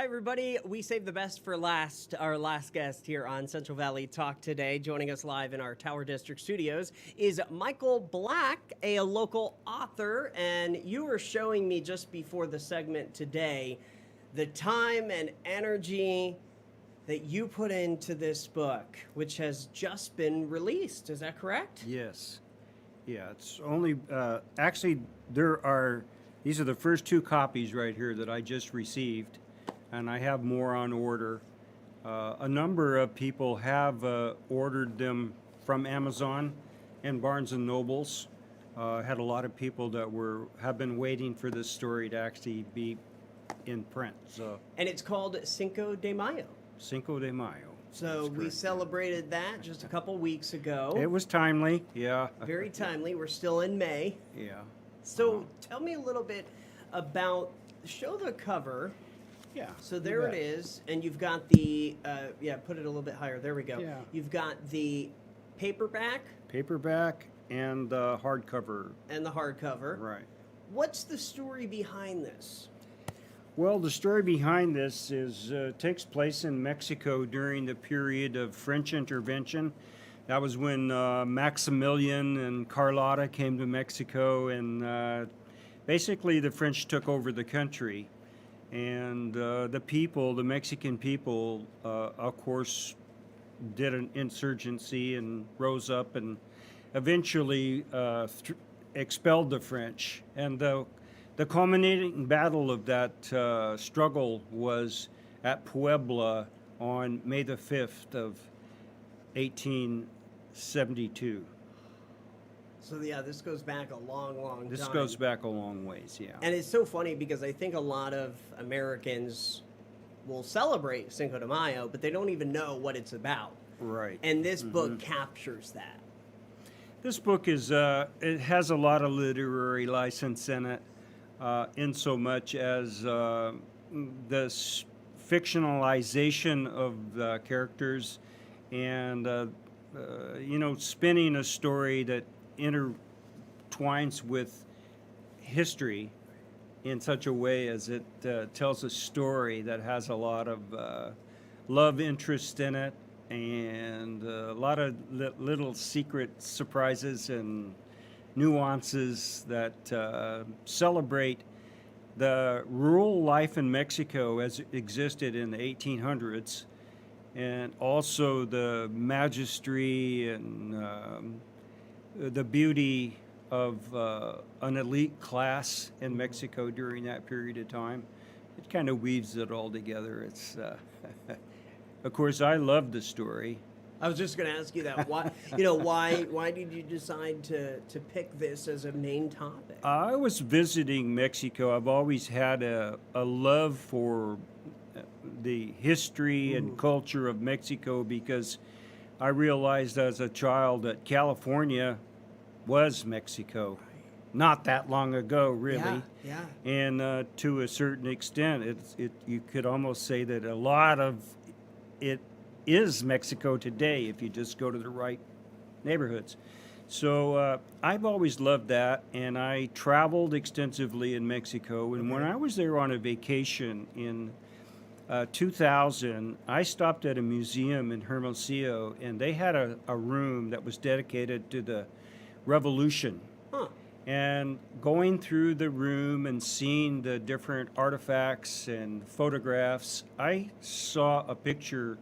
everybody. We saved the best for last. Our last guest here on Central Valley Talk today, joining us live in our Tower District studios, is Michael Black, a local author. And you were showing me just before the segment today the time and energy that you put into this book, which has just been released. Is that correct? Yes. Yeah, it's only, actually, these are the first two copies right here that I just received, and I have more on order. A number of people have ordered them from Amazon and Barnes and Nobles. Had a lot of people that have been waiting for this story to actually be in print. So. And it's called Cinco de Mayo. Cinco de Mayo. So we celebrated that just a couple weeks ago. It was timely, yeah. Very timely. We're still in May. Yeah. So tell me a little bit about, show the cover. Yeah. So there it is, and you've got the, put it a little bit higher. There we go. Yeah. You've got the paperback. Paperback and hardcover. And the hardcover. Right. What's the story behind this? Well, the story behind this takes place in Mexico during the period of French intervention. That was when Maximilian and Carlotta came to Mexico, and basically the French took over the country. And the Mexican people, of course, did an insurgency and rose up and eventually expelled the French. And the culminating battle of that struggle was at Puebla on May the 5th of 1872. So yeah, this goes back a long, long time. This goes back a long ways, yeah. And it's so funny because I think a lot of Americans will celebrate Cinco de Mayo, but they don't even know what it's about. Right. And this book captures that. This book is, it has a lot of literary license in it. In so much as this fictionalization of the characters and, spinning a story that intertwines with history in such a way as it tells a story that has a lot of love interest in it and a lot of little secret surprises and nuances that celebrate the rural life in Mexico as it existed in the 1800s, and also the majesty and the beauty of an elite class in Mexico during that period of time. It kind of weaves it all together. It's, of course, I love the story. I was just going to ask you that. Why, why did you decide to pick this as a main topic? I was visiting Mexico. I've always had a love for the history and culture of Mexico because I realized as a child that California was Mexico. Not that long ago, really. Yeah. And to a certain extent, you could almost say that a lot of it is Mexico today if you just go to the right neighborhoods. So I've always loved that, and I traveled extensively in Mexico. And when I was there on a vacation in 2000, I stopped at a museum in Hermosillo, and they had a room that was dedicated to the Revolution. Huh. And going through the room and seeing the different artifacts and photographs, I saw a picture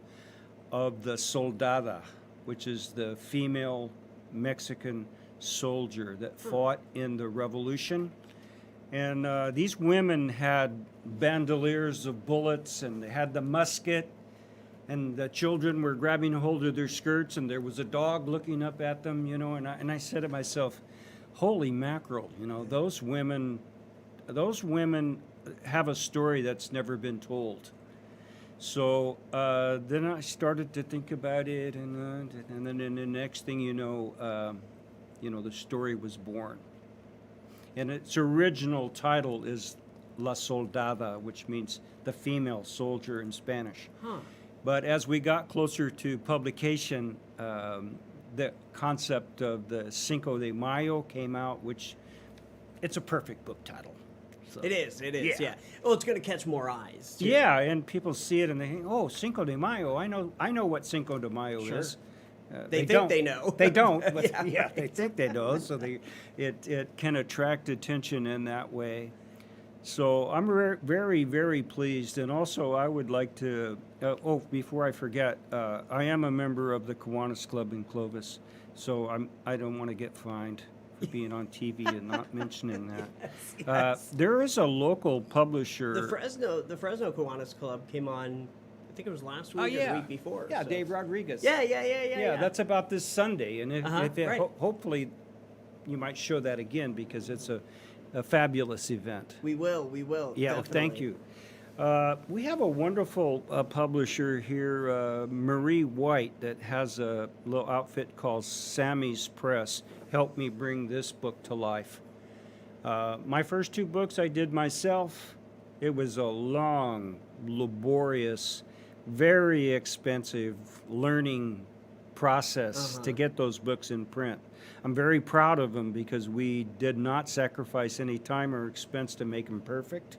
of the soldada, which is the female Mexican soldier that fought in the Revolution. And these women had bandoliers of bullets, and they had the musket, and the children were grabbing a hold of their skirts, and there was a dog looking up at them, and I said to myself, holy mackerel, those women have a story that's never been told. So then I started to think about it, and then the next thing the story was born. And its original title is La Soldada, which means the female soldier in Spanish. Huh. But as we got closer to publication, the concept of the Cinco de Mayo came out, which it's a perfect book title. So. It is. Yeah. Yeah. Well, it's going to catch more eyes. Too. Yeah, and people see it and they think, "Oh, Cinco de Mayo! I know what Cinco de Mayo Sure. is." They think don't. they know. They don't, but Yeah, right. They think they know. So it can attract attention in that way. So I'm very, very pleased. And also, I would like to. Before I forget, I am a member of the Kiwanis Club in Clovis, so I don't want to get fined for being on TV and not mentioning that. Yes. There is a local publisher. The Fresno Kiwanis Club came on. I think it was last week or yeah. the week before. Yeah, so. Dave Rodriguez. Yeah. That's about this Sunday, and Right. hopefully you might show that again because it's a fabulous event. We will. Yeah, Definitely. thank you. We have a wonderful publisher here, Marie White, that has a little outfit called Sammy's Press. Helped me bring this book to life. My first 2 books I did myself. It was a long, laborious, very expensive learning process to get those books in print. I'm very proud of them because we did not sacrifice any time or expense to make them perfect.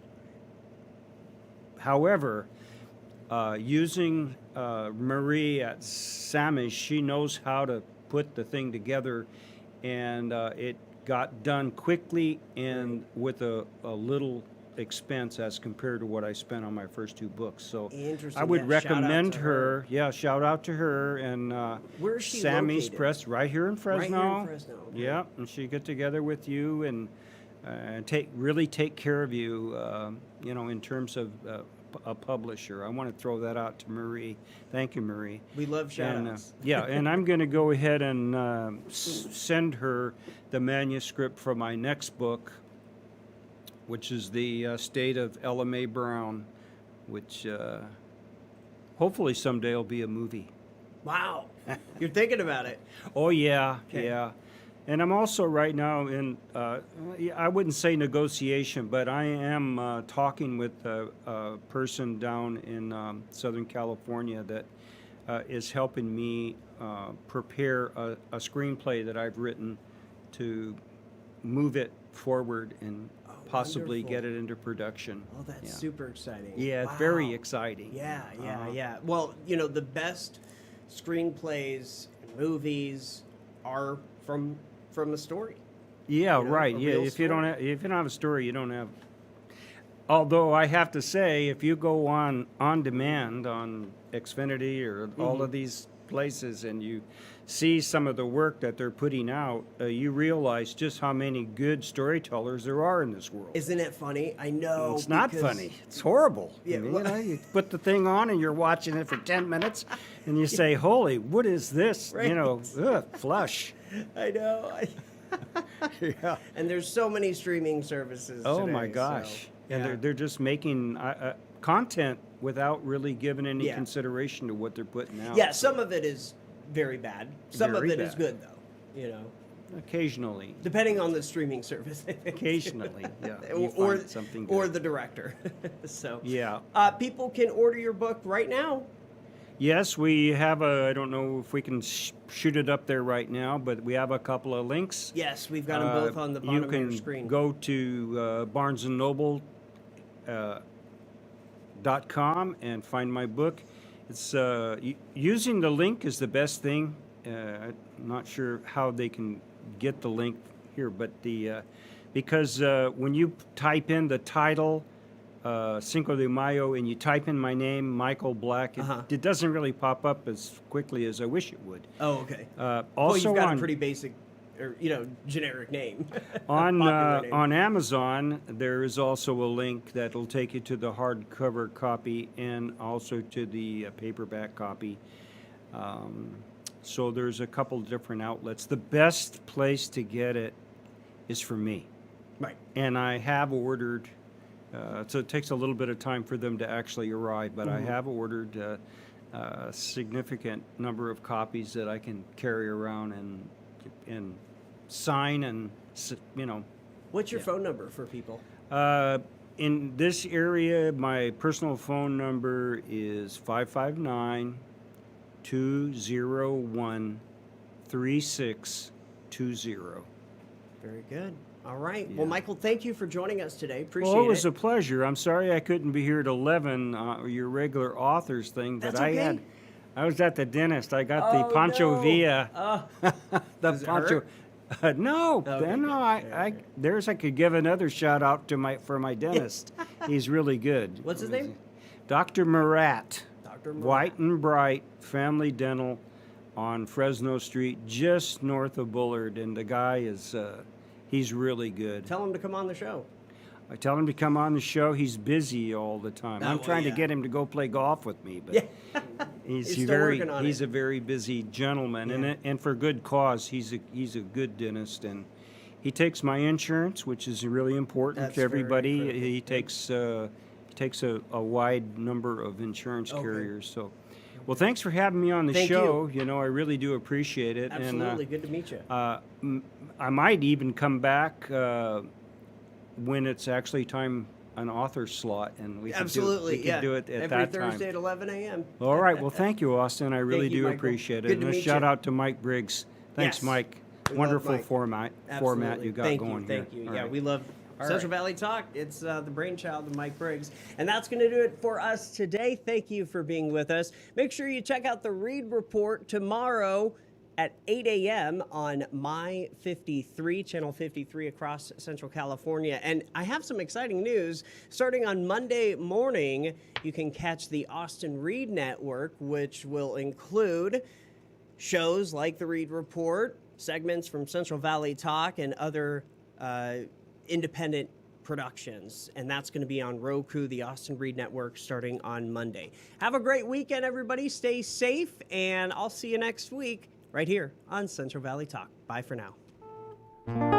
However, using Marie at Sammy's, she knows how to put the thing together, and it got done quickly and with a little expense as compared to what I spent on my first 2 books. So Interesting. I would Yeah, shout out recommend to her. Yeah, shout out to her. And Where is she Sammy's located? Press right here in Fresno. Fresno, okay. Yeah, and she get together with you and really take care of you. In terms of a publisher. I want to throw that out to Marie. Thank you, Marie. We love shout-outs. And I'm going to go ahead and send her the manuscript for my next book, which is the State of Ella Mae Brown, which hopefully someday will be a movie. Wow. You're thinking about it. Oh, yeah, Okay. yeah. And I'm also right now in, I wouldn't say negotiation, but I am talking with a person down in Southern California that is helping me prepare a screenplay that I've written to move it forward and possibly wonderful. get it into production. Oh, that's Yeah. super exciting. Yeah, it's Wow. very exciting. Yeah. Well, the best screenplays and movies are from a story. Yeah, You know, right. a Yeah, real if you don't story. have, if you don't have a story, you don't have. Although I have to say, if you go on demand on Xfinity or all of these places and you see some of the work that they're putting out, you realize just how many good storytellers there are in this world. Isn't it funny? I know. It's not because- funny. It's horrible. Yeah, I mean, well- you put the thing on and you're watching it for 10 minutes and you say, holy, what is this? Right. Flush. I know. Yeah. And there's so many streaming services. Oh today, my gosh. so, And yeah. they're just making content without really giving any Yeah. consideration to what they're putting out. Yeah, some of it is very bad. Some Very of it is bad. good though. Occasionally. Depending on the streaming service. I think. Occasionally, yeah. You or find something or good. the director. So Yeah. people can order your book right now. Yes, we have I don't know if we can shoot it up there right now, but we have a couple of links. Yes, we've got them both on the bottom You of can your screen. go to barnesandnoble.com and find my book. It's using the link is the best thing. I'm not sure how they can get the link here, but because when you type in the title Cinco de Mayo and you type in my name, Michael Black, it doesn't really pop up as quickly as I wish it would. Oh, okay. Also you've got on a pretty basic, or generic name. on Popular name. on Amazon, there is also a link that will take you to the hardcover copy and also to the paperback copy. So there's a couple different outlets. The best place to get it is for me, Right. and I have ordered. So it takes a little bit of time for them to actually arrive, but I have ordered a significant number of copies that I can carry around and sign and What's your phone number for people? in this area, my personal phone number is 559-201-3620. Very good. All right. Yeah. Well, Michael, thank you for joining us today. Appreciate Well, it was it. a pleasure. I'm sorry I couldn't be here at 11, your regular authors thing, but That's okay. I was at the dentist. I got the Oh, Pancho no. Villa. The Does it hurt? No, Okay, no. I could give another shout out to my dentist. He's really good. What's his name? Dr. Murat. Dr. Murat. White and Bright Family Dental on Fresno Street, just north of Bullard, and the guy is he's really good. Tell him to come on the show. I tell him to come on the show. He's busy all the time. I'm well, trying to yeah. get him to go play golf with me, but Yeah. he's He's still very working on he's it. a very busy gentleman, Yeah. and for good cause. He's a good dentist, and he takes my insurance, which is really important That's to everybody. very critical. He takes a wide number of insurance Okay. carriers. So, well, thanks for having me on the Thank show. You know, I really do appreciate it. Absolutely. Good to meet you. And I might even come back when it's actually time an author slot, and we Absolutely. can do it at Every that Thursday time. at 11 a.m. All right. Well, thank you, Austin. I really Thank you, do Michael. appreciate it. Good to And a meet shout you. out to Mike Briggs. Thanks, Yes. Mike. We love Wonderful Mike. format Absolutely. you got Thank going you. here. Thank you. All Yeah, right. we love All Central Valley Talk. It's the brainchild of Mike Briggs. And that's going to do it for us today. Thank you for being with us. Make sure you check out the Read Report tomorrow at 8 a.m. on My 53, Channel 53 across Central California. And I have some exciting news. Starting on Monday morning, you can catch the Austin Read Network, which will include shows like the Read Report, segments from Central Valley Talk, and other independent productions. And that's going to be on Roku, the Austin Read Network, starting on Monday. Have a great weekend, everybody. Stay safe, and I'll see you next week right here on Central Valley Talk. Bye for now.